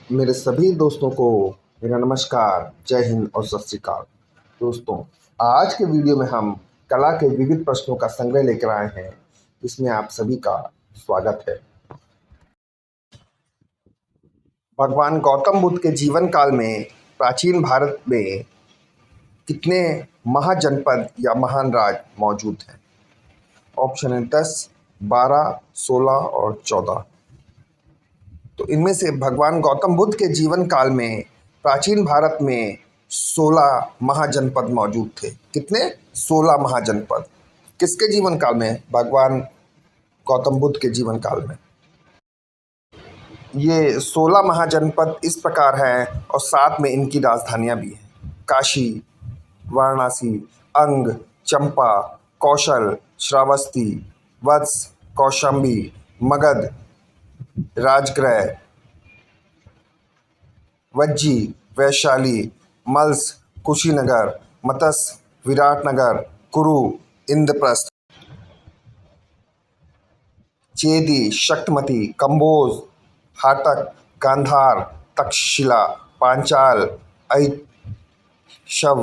मेरे सभी दोस्तों को मेरा नमस्कार, जय हिंद और सत श्री अकाल। दोस्तों, आज के वीडियो में हम कला के विविध प्रश्नों का संग्रह लेकर आए हैं, इसमें आप सभी का स्वागत है। भगवान गौतम बुद्ध के जीवन काल में प्राचीन भारत में कितने महाजनपद या महान राज मौजूद हैं? ऑप्शन है 10, 12, 16 और 14। तो इनमें से भगवान गौतम बुद्ध के जीवन काल में प्राचीन भारत में 16 महाजनपद मौजूद थे। कितने? 16 महाजनपद। किसके जीवन काल में? भगवान गौतम बुद्ध के जीवन काल में। ये 16 महाजनपद इस प्रकार हैं और साथ में इनकी राजधानियां भी हैं। काशी, वाराणसी, अंग, चंपा, कौशल, श्रावस्ती, वत्स, कौशाम्बी, मगध, राजगृह, वज्जी, वैशाली, मल्स, कुशीनगर, मत्स्य, विराटनगर, कुरु, इंद्रप्रस्थ, चेदी, शक्तमती, कंबोज, हाटक, गांधार, तक्षशिला, पांचाल, ऐशव,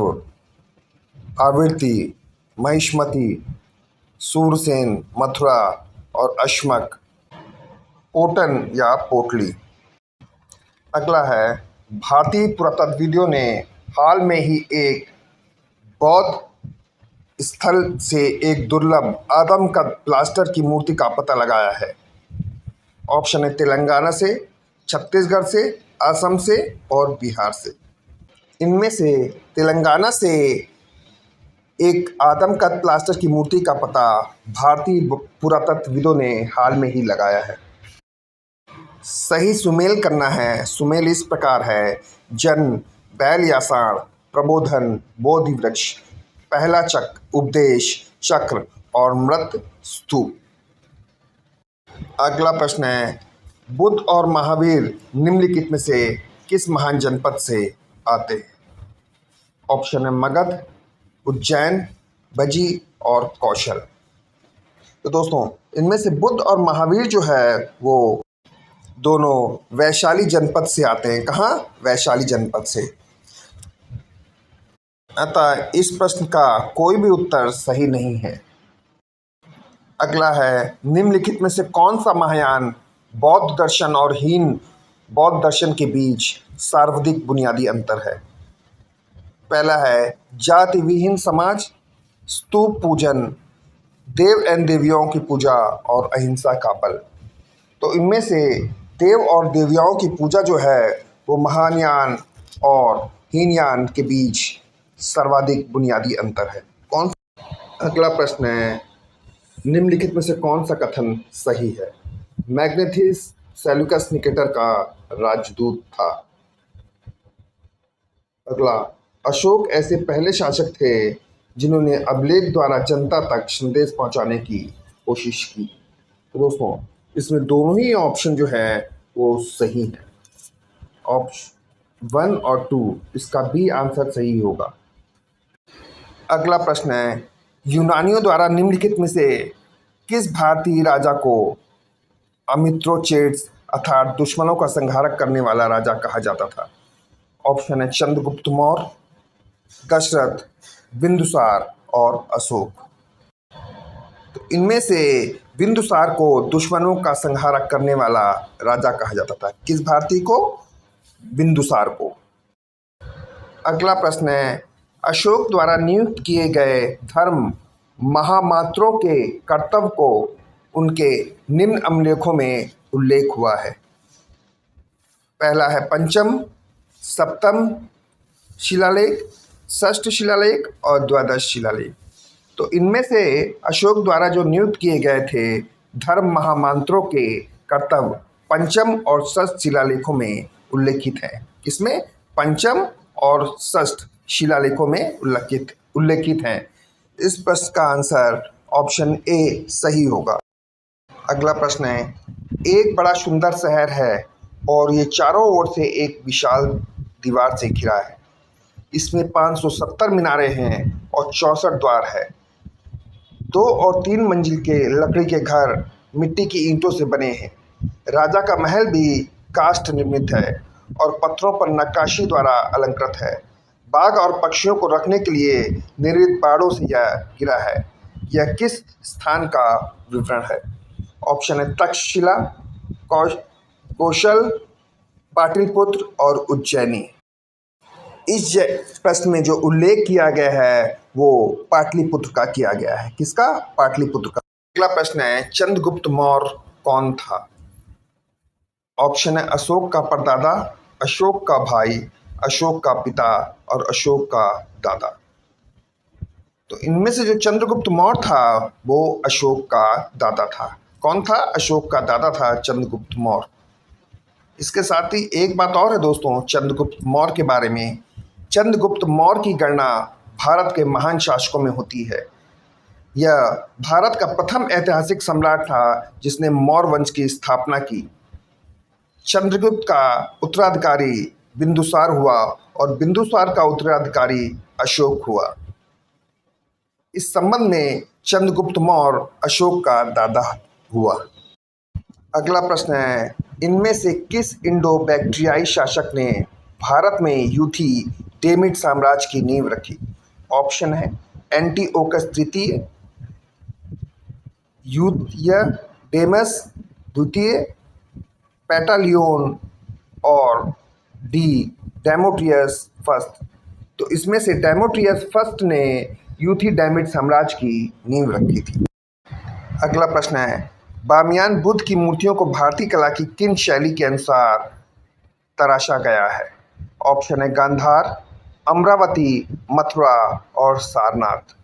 आवर्ती, महिष्मती, सूरसेन, मथुरा और अश्मक, पोटन या पोटली। अगला है, भारतीय पुरातत्वविदों ने हाल में ही एक बौद्ध स्थल से एक दुर्लभ आदमकद प्लास्टर की मूर्ति का पता लगाया है। ऑप्शन है तेलंगाना से, छत्तीसगढ़ से, असम से और बिहार से। इनमें से तेलंगाना से एक आदमकद प्लास्टर की मूर्ति का पता भारतीय पुरातत्वविदों ने हाल में ही लगाया है। सही सुमेल करना है। सुमेल इस प्रकार है: जन्म, बैल या सांड, प्रबोधन, बोधि वृक्ष, पहला चक्र, उपदेश चक्र और मृत स्तूप। अगला प्रश्न है, बुद्ध और महावीर निम्नलिखित में से किस महान जनपद से आते हैं? ऑप्शन है मगध, उज्जैन, बजी और कौशल। तो दोस्तों, इनमें से बुद्ध और महावीर जो है वो दोनों वैशाली जनपद से आते हैं। कहाँ? वैशाली जनपद से। अतः इस प्रश्न का कोई भी उत्तर सही नहीं है। अगला है, निम्नलिखित में से कौन सा महायान बौद्ध दर्शन और हीन बौद्ध दर्शन के बीच सर्वाधिक बुनियादी अंतर है? पहला है जाति विहीन समाज, स्तूप पूजन, देव एवं देवियों की पूजा और अहिंसा का बल। तो इनमें से देव और देवियों की पूजा जो है वो महायान और हीनयान के बीच सर्वाधिक बुनियादी अंतर है। कौन? अगला प्रश्न है, निम्नलिखित में से कौन सा कथन सही है? मैग्नेथियस सेल्यूकस निकेटर का राजदूत था। अगला, अशोक ऐसे पहले शासक थे जिन्होंने अभिलेख द्वारा जनता तक संदेश पहुंचाने की कोशिश की। तो दोस्तों, इसमें दोनों ही ऑप्शन जो है वो सही है। ऑप्शन 1 और 2, इसका बी आंसर सही होगा। अगला प्रश्न है, यूनानियों द्वारा निम्नलिखित में से किस भारतीय राजा को अमित्रोचेट्स अर्थात दुश्मनों का संहारक करने वाला राजा कहा जाता था? ऑप्शन है चंद्रगुप्त मौर्य, दशरथ, बिंदुसार और अशोक। तो इनमें से बिंदुसार को दुश्मनों का संहारक करने वाला राजा कहा जाता था। किस भारतीय को? बिंदुसार को। अगला प्रश्न है, अशोक द्वारा नियुक्त किए गए धर्म महामात्रों के कर्तव्य को उनके निम्न अभिलेखों में उल्लेख हुआ है। पहला है पंचम, सप्तम शिलालेख, षष्ठ शिलालेख और द्वादश शिलालेख। तो इनमें से अशोक द्वारा जो नियुक्त किए गए थे धर्म महामंत्रों के कर्तव्य पंचम और षष्ठ शिलालेखों में उल्लेखित हैं। किसमें? पंचम और षष्ठ शिलालेखों में उल्लेखित हैं। इस प्रश्न का आंसर ऑप्शन ए सही होगा। अगला प्रश्न है, एक बड़ा सुंदर शहर है और ये चारों ओर से एक विशाल दीवार से घिरा है। इसमें 570 मीनारें हैं और 64 द्वार है। 2 और 3 मंजिल के लकड़ी के घर मिट्टी की ईंटों से बने हैं। राजा का महल भी काष्ठ निर्मित है और पत्थरों पर नक्काशी द्वारा अलंकृत है। बाघ और पक्षियों को रखने के लिए निर्मित बाड़ों से यह घिरा है। यह किस स्थान का विवरण है? ऑप्शन है तक्षशिला, कौशल, पाटलिपुत्र और उज्जैनी। इस प्रश्न में जो उल्लेख किया गया है वो पाटलिपुत्र का किया गया है। किसका? पाटलिपुत्र का। अगला प्रश्न है चंद्रगुप्त मौर्य कौन था? ऑप्शन है अशोक का परदादा, अशोक का भाई, अशोक का पिता और अशोक का दादा। तो इनमें से जो चंद्रगुप्त मौर्य था वो अशोक का दादा था। कौन था? अशोक का दादा था चंद्रगुप्त मौर्य। इसके साथ ही एक बात और है दोस्तों चंद्रगुप्त मौर्य के बारे में। चंद्रगुप्त मौर्य की गणना भारत के महान शासकों में होती है। यह भारत का प्रथम ऐतिहासिक सम्राट था जिसने मौर्य वंश की स्थापना की। चंद्रगुप्त का उत्तराधिकारी बिंदुसार हुआ और बिंदुसार का उत्तराधिकारी अशोक हुआ। इस संबंध में चंद्रगुप्त मौर्य अशोक का दादा हुआ। अगला प्रश्न है इनमें से किस इंडो बैक्ट्रियाई शासक ने भारत में यूथी-डेमिड साम्राज्य की नींव रखी? ऑप्शन है एंटिओकस तृतीय, यूथियडेमस द्वितीय, पैटालियोन और डी डेमेट्रियस फर्स्ट। तो इसमें से डेमेट्रियस फर्स्ट ने यूथी-डेमिड साम्राज्य की नींव रखी थी। अगला प्रश्न है बामियान बुद्ध की मूर्तियों को भारतीय कला की किन शैली के अनुसार तराशा गया है? ऑप्शन है गांधार, अमरावती, मथुरा और सारनाथ।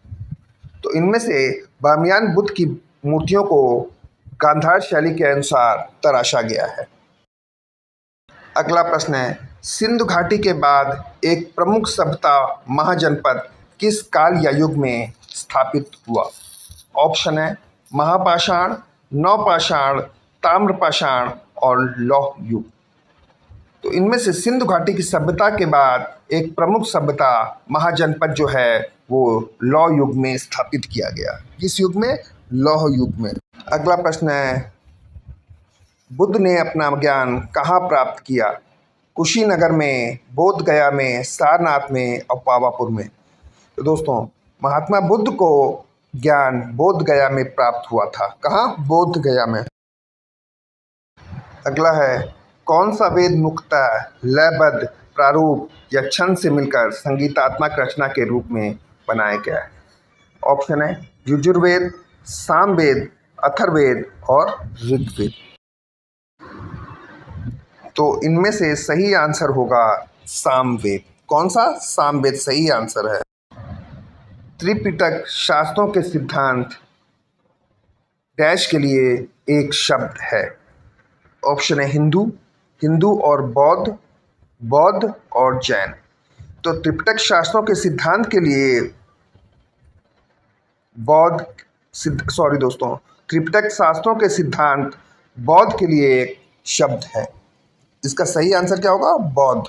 तो इनमें से बामियान बुद्ध की मूर्तियों को गांधार शैली के अनुसार तराशा गया है। अगला प्रश्न है सिंधु घाटी के बाद एक प्रमुख सभ्यता महाजनपद किस काल या युग में स्थापित हुआ? ऑप्शन है महापाषाण, नवपाषाण, ताम्रपाषाण और लौह युग। तो इनमें से सिंधु घाटी की सभ्यता के बाद एक प्रमुख सभ्यता महाजनपद जो है वो लौह युग में स्थापित किया गया। किस युग में? लौह युग में। अगला प्रश्न है बुद्ध ने अपना ज्ञान कहाँ प्राप्त किया? कुशीनगर में, बोध गया में, सारनाथ में और पावापुर में। तो दोस्तों महात्मा बुद्ध को ज्ञान बोध गया में प्राप्त हुआ था। कहाँ? बोध गया में। अगला है कौन सा वेद मुख्यतः लयबद्ध, प्रारूप या छंद से मिलकर संगीतात्मक रचना के रूप में बनाया गया है? ऑप्शन है यजुर्वेद, सामवेद, अथर्ववेद और ऋग्वेद। तो इनमें से सही आंसर होगा सामवेद। कौन सा? सामवेद सही आंसर है। त्रिपिटक शास्त्रों के सिद्धांत डैश के लिए एक शब्द है। ऑप्शन है हिंदू, हिंदू और बौद्ध, बौद्ध और जैन। तो त्रिपिटक शास्त्रों के सिद्धांत के लिए त्रिपिटक शास्त्रों के सिद्धांत बौद्ध के लिए एक शब्द है। इसका सही आंसर क्या होगा? बौद्ध।